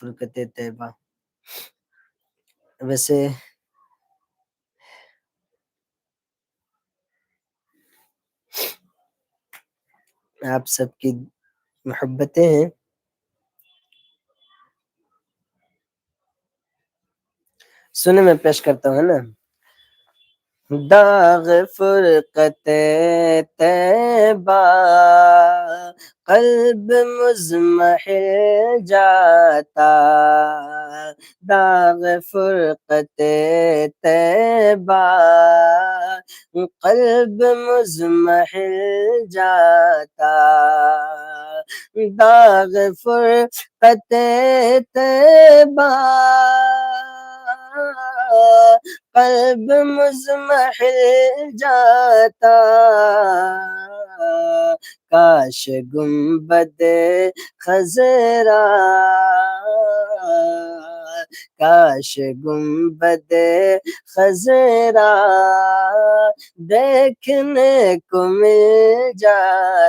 فرقت طیبہ. ویسے آپ سب کی محبتیں ہیں. سنیں میں پیش کرتا ہوں نا. داغ فرقت طیبہ قلب مزمحل جاتا، داغ فرقت طیبہ قلب مزمحل جاتا، داغ فرقت طیبہ قلب مزمحل جاتا، کاش گنبد خضرا، کاش گنبد خضرا دیکھنے کو مل جاتا.